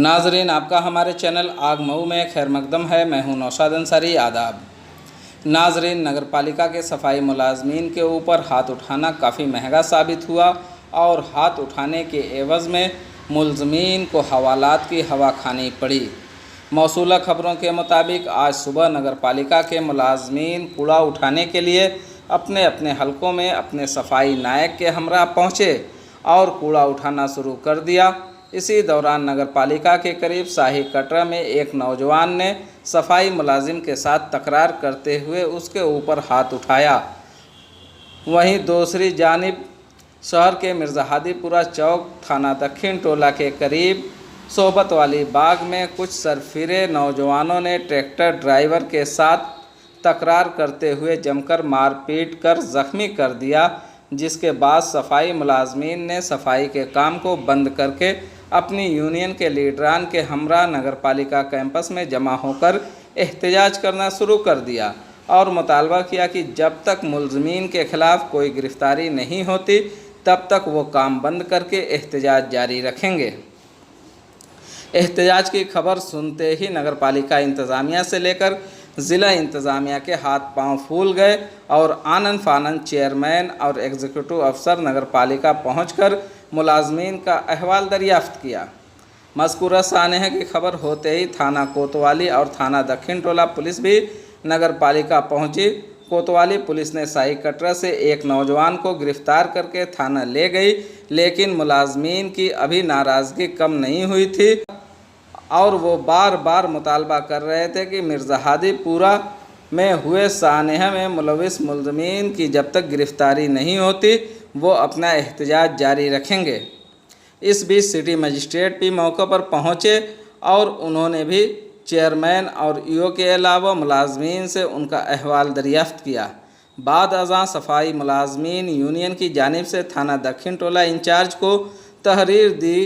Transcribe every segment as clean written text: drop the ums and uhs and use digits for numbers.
नाजरीन, आपका हमारे चैनल आग मऊ में खैर मकदम है। मैं हूं नौशाद अंसारी। आदाब नाजरीन, नगर पालिका के सफाई मुलाजमीन के ऊपर हाथ उठाना काफ़ी महंगा साबित हुआ और हाथ उठाने के एवज़ में मुलजमीन को हवालात की हवा खानी पड़ी। मौसूला खबरों के मुताबिक आज सुबह नगर पालिका के मुलाजमीन कूड़ा उठाने के लिए अपने अपने हलकों में अपने सफाई नायक के हमरा पहुँचे और कूड़ा उठाना शुरू कर दिया। इसी दौरान नगर पालिका के करीब शाही कटरा में एक नौजवान ने सफाई मुलाजिम के साथ तकरार करते हुए उसके ऊपर हाथ उठाया। वहीं दूसरी जानिब शहर के मिर्ज़ाहादीपुरा चौक थाना दक्षिण टोला के करीब सोहबत वाली बाग में कुछ सरफिरे नौजवानों ने ट्रैक्टर ड्राइवर के साथ तकरार करते हुए जमकर मारपीट कर ज़ख्मी कर दिया, जिसके बाद सफाई मुलाजमीन ने सफाई के काम को बंद करके अपनी यूनियन के लीडरान के हमरा नगर पालिका कैंपस में जमा होकर एहतजाज करना शुरू कर दिया और मुतालबा किया कि जब तक मुलजमीन के खिलाफ कोई गिरफ्तारी नहीं होती तब तक वो काम बंद करके एहतजाज जारी रखेंगे। एहतजाज की खबर सुनते ही नगर पालिका इंतज़ामिया से लेकर ज़िला इंतज़ामिया के हाथ पांव फूल गए और आनन फानन चेयरमैन और एग्जीक्यूटिव अफसर नगर पालिका पहुंचकर मुलाजमीन का अहवाल दरियाफ्त किया। मज़कूरा सानह की खबर होते ही थाना कोतवाली और थाना दक्षिण टोला पुलिस भी नगर पालिका पहुंची। कोतवाली पुलिस ने शाही कटरा से एक नौजवान को गिरफ्तार करके थाना ले गई, लेकिन मुलाजमीन की अभी नाराज़गी कम नहीं हुई थी और वो बार बार मुतालबा कर रहे थे कि मिर्ज़ाहादीपुरा में हुए सानहा में मुलविस मुलजमीन की जब तक गिरफ्तारी नहीं होती वो अपना एहतजाज जारी रखेंगे। इस बीच सिटी मजिस्ट्रेट भी मौके पर पहुंचे और उन्होंने भी चेयरमैन और ईओ के अलावा मुलाजमीन से उनका अहवाल दरियाफ्त किया। बाद अज़ां सफाई मुलाजमीन यूनियन की जानिब से थाना दक्षिण टोला इंचार्ज को तहरीर दी।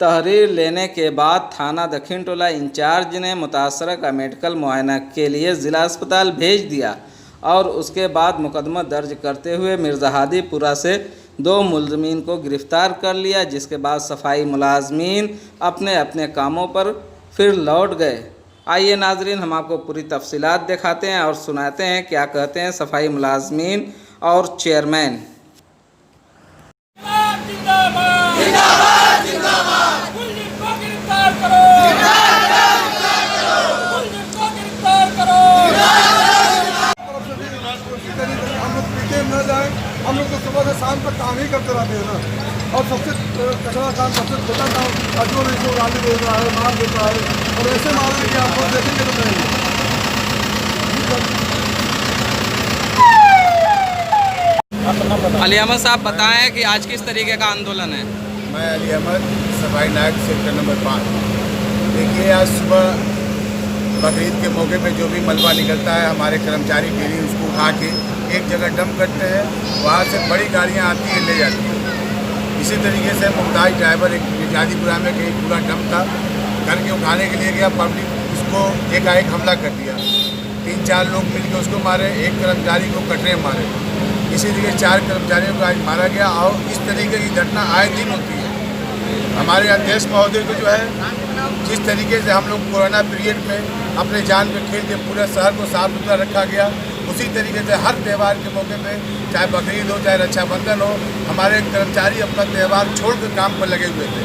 तहरीर लेने के बाद थाना दक्षिण टोला इंचार्ज ने मुतासरा का मेडिकल मुआयना के लिए ज़िला अस्पताल भेज दिया और उसके बाद मुकदमा दर्ज करते हुए मिर्ज़ाहादीपुरा से 2 मुलजमीन को गिरफ़्तार कर लिया, जिसके बाद सफाई मुलाजमीन अपने अपने कामों पर फिर लौट गए। आइए नाजरीन, हम आपको पूरी तफसीलात दिखाते हैं और सुनाते हैं क्या कहते हैं सफाई मुलाजमीन और चेयरमैन। हम लोग तो सुबह से शाम तक काम ही करते रहते हैं ना, और सबसे कचरा काम सबसे छोटा काम जो नहीं गाली दे रहा है, मार देता है, और ऐसे मारेंगे कि आप लोग देखेंगे तो नहीं। अली अहमद साहब बताएं कि आज किस तरीके का आंदोलन है। मैं अली अहमद, सफाई नायक, सेक्टर नंबर 5। देखिए, आज सुबह बकरीद के मौके पे जो भी मलबा निकलता है हमारे कर्मचारी डेली उसको उठा के एक जगह डंप करते हैं, वहाँ से बड़ी गाड़ियाँ आती हैं ले जाती हैं। इसी तरीके से मुमताज़ ड्राइवर एक मिर्ज़ाहादीपुरा में कहीं पूरा डंप था, घर के उठाने के लिए गया, पब्लिक उसको एकाएक हमला कर दिया। 3-4 लोग मिलकर उसको मारे, एक कर्मचारी को कटरे मारे। इसी तरीके 4 कर्मचारियों को आज मारा गया और इस तरीके की घटना आए दिन होती है। हमारे अध्यक्ष महोदय को जो है जिस तरीके से हम लोग कोरोना पीरियड में अपने जान पे खेल के पूरे शहर को साफ सुथरा रखा गया, उसी तरीके से हर त्यौहार के मौके पे, चाहे बकरीद हो चाहे रक्षाबंधन हो, हमारे कर्मचारी अपना त्यौहार छोड़कर काम पर लगे हुए थे।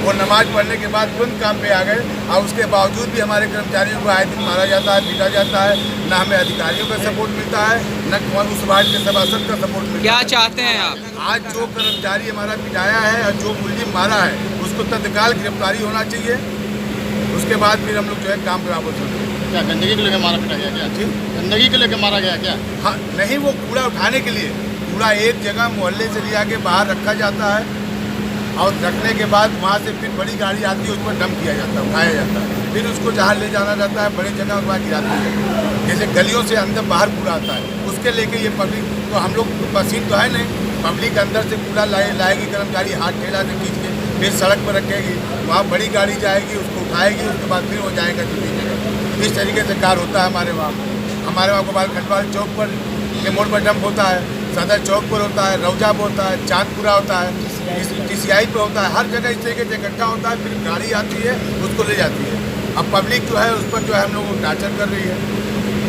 वो नमाज पढ़ने के बाद तुरंत काम पे आ गए और उसके बावजूद भी हमारे कर्मचारियों को आए दिन मारा जाता है, पीटा जाता है। न हमें अधिकारियों का सपोर्ट मिलता है, न उस वार्ड के सभासद का सपोर्ट मिलता है। क्या चाहते हैं आप? आज जो कर्मचारी हमारा पिटाया है और जो मुलजिम मारा है उसको तत्काल गिरफ्तारी होना चाहिए। उसके बाद फिर हम लोग जो है काम खराब हो सकते हैं। क्या गंदगी को लेकर मारा पीटा गया क्या? जी, गंदगी को लेकर मारा गया क्या? हाँ, नहीं, वो कूड़ा उठाने के लिए कूड़ा एक जगह मोहल्ले से ले आके बाहर रखा जाता है और रखने के बाद वहाँ से फिर बड़ी गाड़ी आती है, उस पर डंप किया जाता है, उठाया जाता है, फिर उसको जहाँ ले जाना जाता है बड़ी जगह वहाँ गिराती है। जैसे गलियों से अंदर बाहर कूड़ा आता है, उसके लेके ये पब्लिक तो हम लोग मशीन तो है नहीं, पब्लिक अंदर से कूड़ा लाएगी, कर्मचारी हाथ ठेला से खींच के फिर सड़क पर रखेगी, वहाँ बड़ी गाड़ी जाएगी, उसको उठाएगी, उसके बाद फिर वो जाएगा दूसरी जगह। इस तरीके से कार्य होता है हमारे वहाँ गोपाल खंडवाल चौक पर के मोड़ पर डंप होता है, सदर चौक पर होता है, रौजा पर होता है, चांदपुरा होता है। TCI पे होता है, हर जगह इस तरीके से इकट्ठा होता है, फिर गाड़ी आती है उसको ले जाती है। अब पब्लिक जो है उस पर जो है हम लोग को टार्चर कर रही है।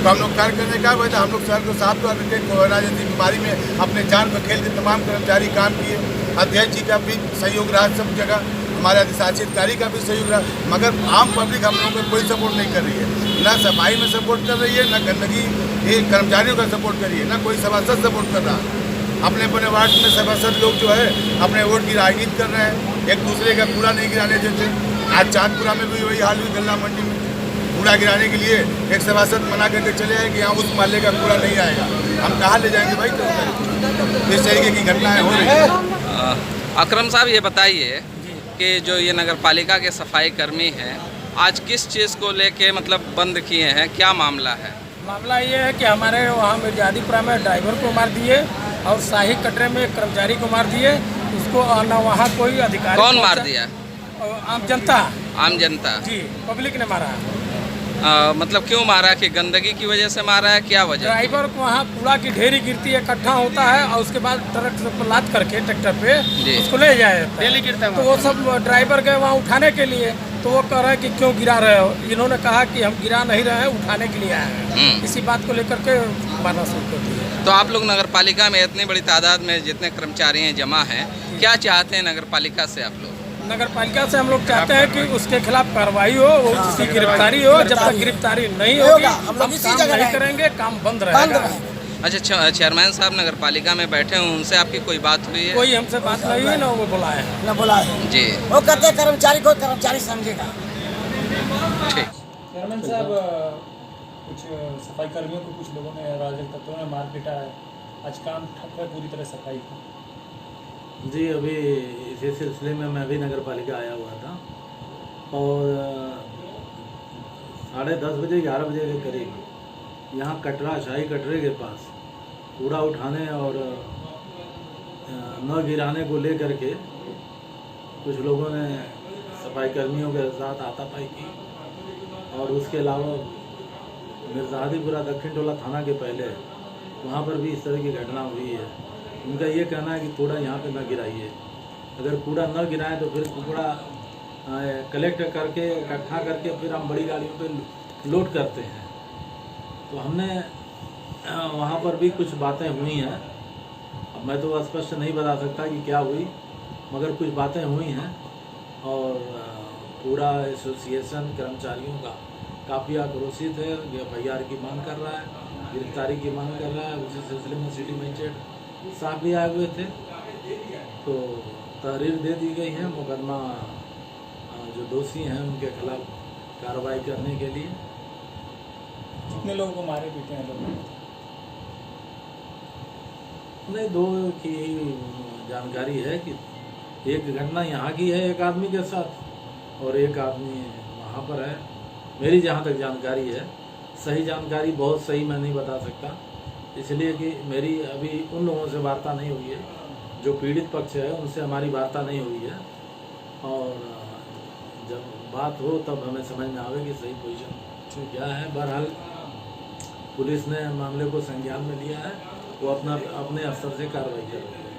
तो हम लोग कार्य करने का वजह हम लोग शहर को साफ करके कोरोना जैसी बीमारी में अपने जान पर खेल के तमाम कर्मचारी काम किए। अध्यक्ष जी का भी सहयोग रहा सब जगह, हमारे अधिशासी अधिकारी का भी सहयोग रहा, मगर आम पब्लिक हम लोगों को कोई सपोर्ट नहीं कर रही है। ना सफाई में सपोर्ट कर रही है, ना गंदगी ये कर्मचारियों का सपोर्ट कर रही है, ना कोई सभासद सपोर्ट कर रहा। अपने अपने वार्ड में सभासद लोग जो है अपने वोट की राजनीति कर रहे हैं, एक दूसरे का कूड़ा नहीं गिराने देते। आज चांदपुरा में भी वही हाल हुई, गल्ला मंडी में कूड़ा गिराने के लिए एक सभासद मना करके चले आए कि यहाँ उस मोहल्ले का कूड़ा नहीं आएगा। हम कहाँ ले जाएंगे भाई? तो इस तरीके की घटनाएं हो रही है। अकरम साहब, ये बताइए कि जो ये नगर पालिका के सफाई कर्मी हैं, आज किस चीज़ को लेके मतलब बंद किए हैं, क्या मामला है? मामला ये है कि हमारे वहाँ मिर्जादीपुरा में ड्राइवर को मार दिए और शाही कटरे में एक कर्मचारी को मार दिए। उसको न वहाँ कोई अधिकारी, कौन मार दिया? आम जनता। आम जनता? जी, पब्लिक ने मारा। मतलब क्यों मारा? कि गंदगी की वजह से मारा है, क्या वजह? ड्राइवर को वहाँ कूड़ा की ढेरी गिरती है, इकट्ठा होता है और उसके बाद ट्रक से लाद करके ट्रैक्टर पे उसको ले जाए, डेली गिरता है। तो वो सब ड्राइवर गए वहाँ उठाने के लिए, तो वो कह रहे हैं कि क्यों गिरा रहे हो। इन्होंने कहा कि हम गिरा नहीं रहे हैं, उठाने के लिए आए हैं। इसी बात को लेकर के मारना शुरू कर दिया। तो आप लोग नगर पालिका में इतनी बड़ी तादाद में जितने कर्मचारी हैं जमा हैं, क्या चाहते हैं नगर पालिका से आप लोग? नगर पालिका से हम लोग चाहते हैं कि उसके खिलाफ कार्रवाई हो, उसकी गिरफ्तारी हो। जब तक गिरफ्तारी नहीं होगी हम काम नहीं करेंगे, काम बंद रहेगा। अच्छा, चेयरमैन साहब नगर पालिका में बैठे हैं, उनसे आपकी कोई बात हुई है? कोई हमसे बात नहीं हुई, ना वो बुलाए हैं। ना बोला है जी। वो कहते हैं कर्मचारी को कर्मचारी समझेगा। ठीक। चेयरमैन साहब, कुछ सफाई कर्मियों को कुछ लोगों ने अराजक तत्वों ने मार पीटा है, आज काम ठप है पूरी तरह सफाई का। जी, अभी इसी सिलसिले में मैं भी नगर पालिका आया हुआ था और 10:30 बजे 11 बजे के करीब यहाँ कटरा शाही कटरे के पास कूड़ा उठाने और न गिराने को लेकर के कुछ लोगों ने सफाई कर्मियों के साथ हाथापाई की। और उसके अलावा मिर्जादीपुरा दक्षिण टोला थाना के पहले वहाँ पर भी इस तरह की घटना हुई है। उनका ये कहना है कि कूड़ा यहाँ पे न गिराइए, अगर कूड़ा न गिराएं तो फिर कूड़ा कलेक्ट करके इकट्ठा करके फिर हम बड़ी गाड़ियों पे लोड करते हैं। तो हमने वहाँ पर भी कुछ बातें हुई हैं। अब मैं तो स्पष्ट नहीं बता सकता कि क्या हुई, मगर कुछ बातें हुई हैं और पूरा एसोसिएशन कर्मचारियों का काफ़ी आक्रोशित है, FIR की मांग कर रहा है, गिरफ्तारी की मांग कर रहा है। उसी सिलसिले में सिटी मजिस्ट्रेट साहब भी आए हुए थे, तो तहरीर दे दी गई है मुकदमा जो दोषी हैं उनके खिलाफ कार्रवाई करने के लिए। कितने लोगों को मारे पीटे हैं लोग? नहीं, 2 की जानकारी है कि एक घटना यहाँ की है एक आदमी के साथ और एक आदमी वहाँ पर है। मेरी जहाँ तक जानकारी है, सही जानकारी बहुत सही मैं नहीं बता सकता, इसलिए कि मेरी अभी उन लोगों से वार्ता नहीं हुई है जो पीड़ित पक्ष है, उनसे हमारी वार्ता नहीं हुई है। और जब बात हो तब हमें समझ में आवे कि सही पोजीशन क्या है। बहरहाल पुलिस ने मामले को संज्ञान में लिया है, वो अपने स्तर से कार्रवाई कर रही है।